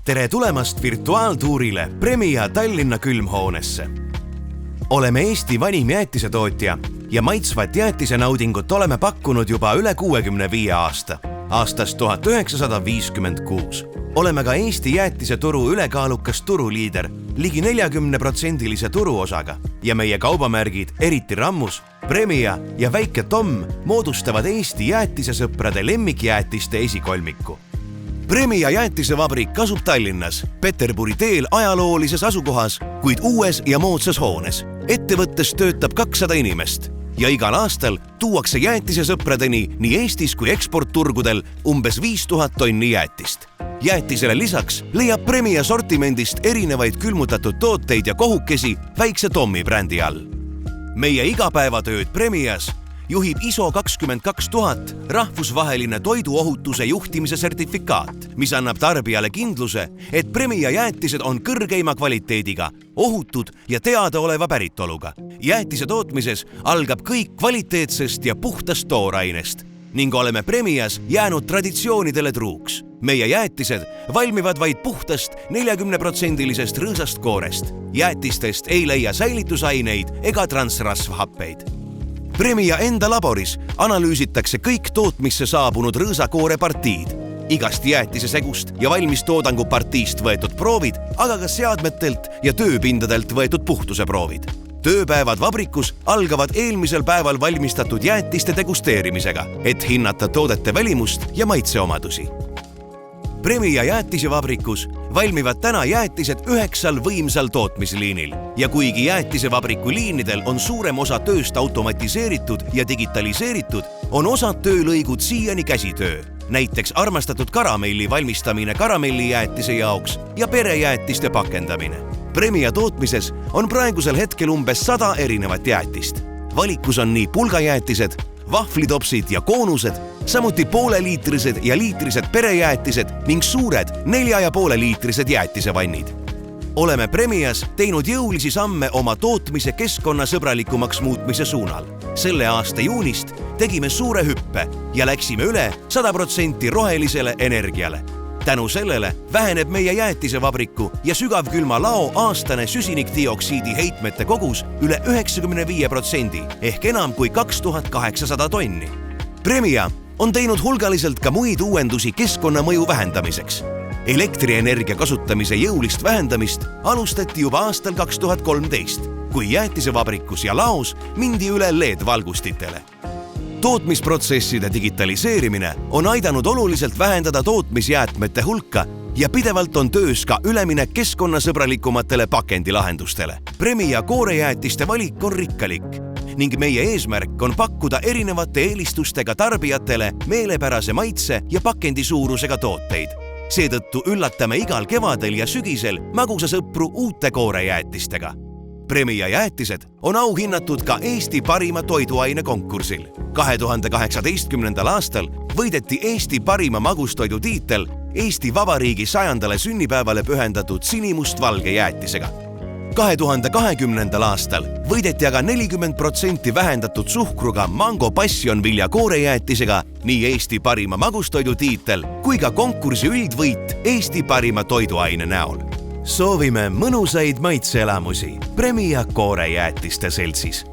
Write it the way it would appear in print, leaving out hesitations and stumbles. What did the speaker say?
Tere tulemast virtuaaltuurile Premia Tallinna külmhoonesse. Oleme Eesti vanim jäätisetootja ja maitsvat jäätisenaudingut oleme pakkunud juba üle 65 aasta, aastast 1956. Oleme ka Eesti jäätiseturu ülekaalukas turuliider ligi 40% turuosaga ja meie kaubamärgid, eriti Rammus, Premia ja Väike Tom moodustavad Eesti jäätisesõprade lemmikjäätiste esikolmiku. Premia jäätisevabrik asub Tallinnas, Peterburi teel ajaloolises asukohas, kuid uues ja moodsas hoones. Ettevõttes töötab 200 inimest ja igal aastal tuuakse jäätisesõpradeni nii Eestis kui eksportturgudel umbes 5000 tonni jäätist. Jäätisele lisaks leiab Premia sortimendist erinevaid külmutatud tooteid ja kohukesi Väikse Tommi brändi all. Meie igapäevatööd Premias juhib ISO 22000 rahvusvaheline toiduohutuse juhtimise sertifikaat, mis annab tarbijale kindluse, et Premia jäätised on kõrgeima kvaliteediga, ohutud ja teadaoleva päritoluga. Jäätise tootmises algab kõik kvaliteetsest ja puhtast toorainest ning oleme Premias jäänud traditsioonidele truuks. Meie jäätised valmivad vaid puhtast 40% rõõsast koorest. Jäätistest ei leia säilitusaineid ega transrasvhappeid. Premia enda laboris analüüsitakse kõik tootmisse saabunud rõõsakoore partiid, igast jäätisesegust ja valmistoodangu partiist võetud proovid, aga ka seadmetelt ja tööpindadelt võetud puhtuse proovid. Tööpäevad vabrikus algavad eelmisel päeval valmistatud jäätiste degusteerimisega, et hinnata toodete välimust ja maitseomadusi. Premia jäätisevabrikus valmivad täna jäätised 9 võimsal tootmisliinil ja kuigi jäätisevabriku liinidel on suurem osa tööst automatiseeritud ja digitaliseeritud, on osad töölõigud siiani käsitöö, näiteks armastatud karamelli valmistamine karamellijäätise jaoks ja perejäätiste pakendamine. Premia tootmises on praegusel hetkel umbes 100 erinevat jäätist. Valikus on nii pulgajäätised, vahvlitopsid ja koonused, samuti pooleliitrised ja liitrised perejäätised ning suured 4,5-liitrised jäätisevannid. Oleme Premias teinud jõulisi samme oma tootmise keskkonnasõbralikumaks muutmise suunal. Selle aasta juunist tegime suure hüppe ja läksime üle 100% rohelisele energiale. Tänu sellele väheneb meie jäätisevabriku ja sügavkülma lao aastane süsinikdioksiidi heitmete kogus üle 95% ehk enam kui 2800 tonni. Premia on teinud hulgaliselt ka muid uuendusi keskkonnamõju vähendamiseks. Elektrienergia kasutamise jõulist vähendamist alustati juba aastal 2013, kui jäätisevabrikus ja laos mindi üle LED-valgustitele. Tootmisprotsesside digitaliseerimine on aidanud oluliselt vähendada tootmisjäätmete hulka ja pidevalt on töös ka üleminek keskkonnasõbralikumatele pakendilahendustele. Premia koorejäätiste valik on rikkalik ning meie eesmärk on pakkuda erinevate eelistustega tarbijatele meelepärase maitse ja pakendi suurusega tooteid. Seetõttu üllatame igal kevadel ja sügisel magusasõpru uute koorejäätistega. Premia jäätised on auhinnatud ka Eesti parima toiduaine konkursil. 2018. aastal võideti Eesti parima magustoidu tiitel Eesti Vabariigi 100. sünnipäevale pühendatud sinimustvalge jäätisega. 2020. aastal võideti aga 40% vähendatud suhkruga mango passionvilja koorejäätisega nii Eesti parima magustoidu tiitel kui ka konkursi üldvõit Eesti parima toiduaine näol. Soovime mõnusaid maitseelamusi Premia koorejäätiste seltsis.